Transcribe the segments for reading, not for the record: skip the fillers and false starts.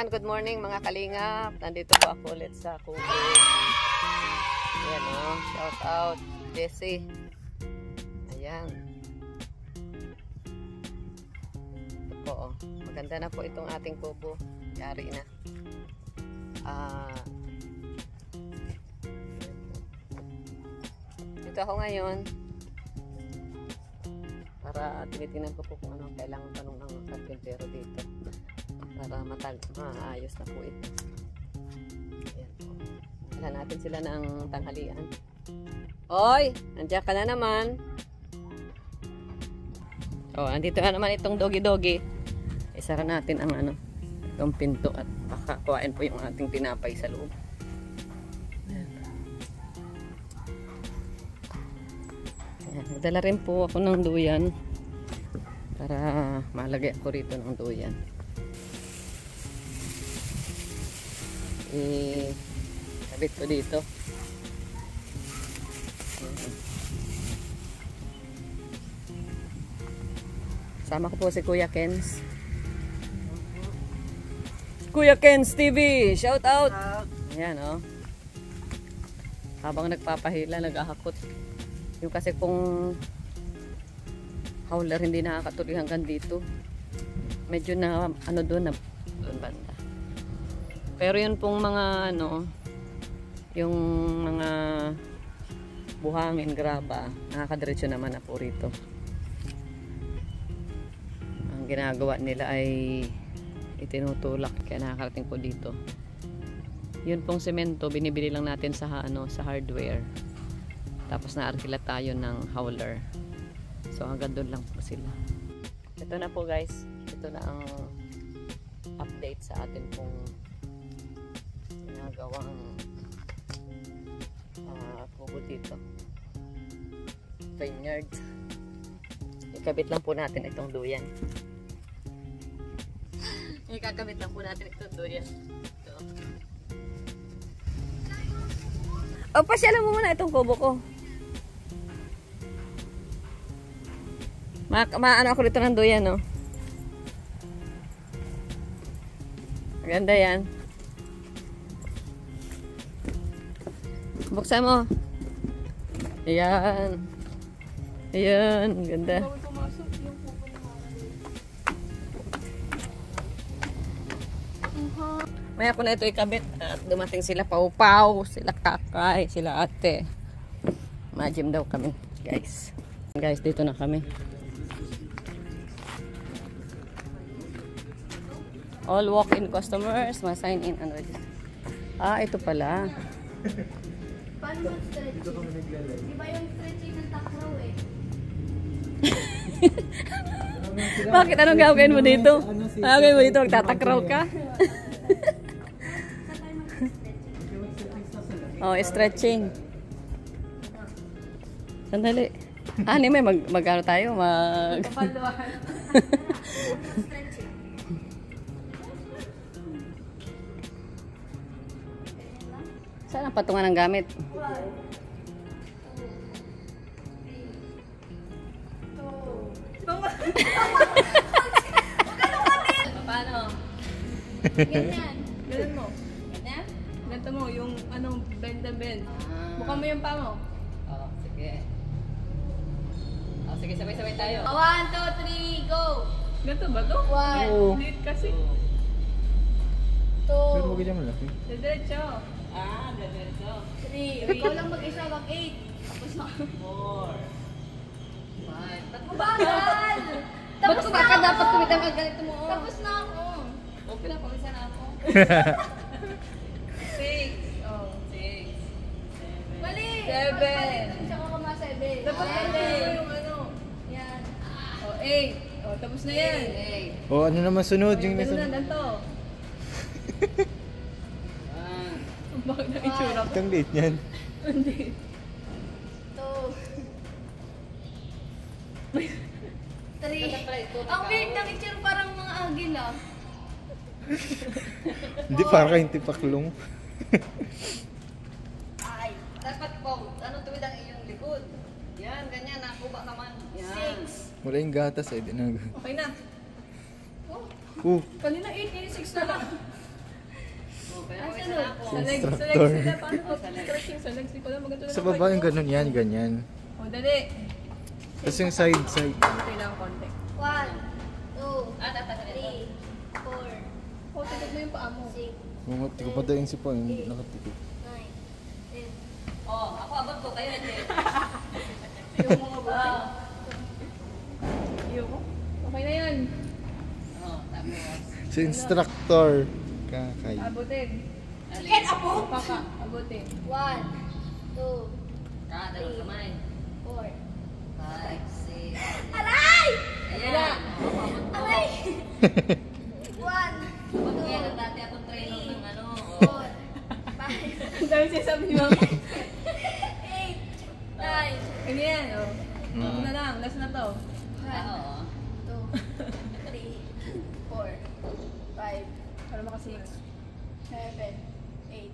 Ayan, good morning mga kalingap. Nandito po ako ulit sa Kubo. Ayan o, shout out Jessie. Ayan. Ito po o, maganda na po itong ating kubo. Yari na. Dito ako ngayon para tinitingnan ko po kung ano kailangan tanong ng karpintero dito para maayos na po ito. Ayan po. Wala natin sila ng tanghalian. Oy! Nandiyan ka na naman. Oh, andito na naman itong doggy-doggy. Isara natin ang itong pinto at kakakuhain po yung ating tinapay sa loob. Nagdala rin po ako ng duyan para malagay ako rito ng duyan. Kabit ko dito. Sama ko po si Kuya Kens. Kuya Kens TV, shout out. Ayan o. Habang nagpapahila, nag-ahakot. Yung kasi kung howler hindi nakakatuloy hanggang dito, medyo na doon banda. Pero yun pong mga yung mga buhangin, graba, nakakadiretso naman na po rito. Ang ginagawa nila ay itinutulak kaya nakakarating po dito. Yun pong semento binibili lang natin sa sa hardware. Tapos naarkila tayo ng howler. So hanggang doon lang po sila. Ito na po guys. Ito na ang update sa atin pong ginagawang kubo dito. Vineyard. Ikabit lang po natin itong duyan. Ikakabit lang po natin itong duyan. Ito. O, pasyalan mo muna itong kubo ko. Maano ako dito ng duyan, no? Maganda yan. Buksan mo. Ayan. Ayan, ganda. Maya ko na ito ikabit at dumating sila Pau-Pau, sila Kakay, sila Ate. Ma-gym daw kami, guys. Guys, dito na kami. All walk-in customers, ma-sign in and register. Ito pala. Paano mag-stretch? Di ba yung stretching ng takraw eh? Bakit? Anong gagawin mo dito? Gagawin mo dito? Magtatakraw ka? Oh, stretching. Sandali. Ni may mag-ano tayo? Saan ang patungan ng gamit? Paano? Ganyan. Ganun mo. Ganyan? Ganto mo, yung bend na bend. Buka mo yung pa mo. Oh, sige. Oh, sige, sabay-sabay tayo. 1, 2, 3, go! Ganto ba to? 1, Lit kasi. 2, Pero huwag dyan malaki. Diretso. Diretso. 3. Ikaw lang mag-isa, mag-8. Tapos na. 4. 5. Ba't mo ba? Bagal! Ba't ko baka dapat tumitang ang ganito mo? Tapos na ako. Okay lang, pag-isa na ako. 6. Oh. 6. Mali! 7. Tsaka ka mga 7. Dapat ganito yung Yan. Oh, 8. Oh, tapos na yan. 8. O ano naman sunod? Yung Ganun na, nasunod. ganto. Ang bakit na itsura ko? Itang late yan. Hindi. 2. 3. Ang weird ng itsura, parang mga agila. Hindi, parang kayong tipaklong. Ay, dapat po, tuwid ang iyong likod. Yan, ganyan, nakuba naman. Yan. 6. Wala yung gatas eh. Okay na. Oh, Kanina 8, 6 na lang. Sa legs Instructor. sila. Paano pag stretching sa legs? Di ko lang maganda Sa baba yung ganun yan, ganyan. O, dali. Tapos yung side. Kailangan konti. 1, 2, 3, 4, O, tigod mo yung paa mo. 6, Mga tiko pa dahin si Paul, nakatikip. 9, 10. Oh, ako abot ko kayo. Yung mga ba? Iyo ko. Okay na yan. Oh, tapos. Si instructor. Kakay. Abutin. Get up! Paka, abutin. 1, 2, Dalawang kamay. 4. 5, 6. Aray! Ayan. Aray! 1, Pag yan, dati akong trainer ng ano. 4, 5, Ang dami siya sabi ni Mama. 8, 9, Ganyan, o. Ito na lang, last na to. 1, 2, 3, 4, 5, Para makasix. 7, 8.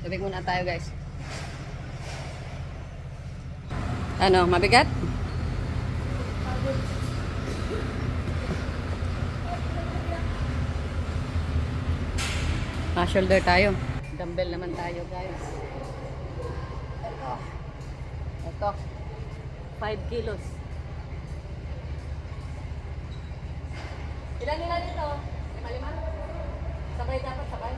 Tubig muna tayo, guys. Ano, mabigat? Shoulder tayo. Dumbbell naman tayo, guys. to. 5 kilos. Ilan nila dito? 5? Sakay dapat, sakay.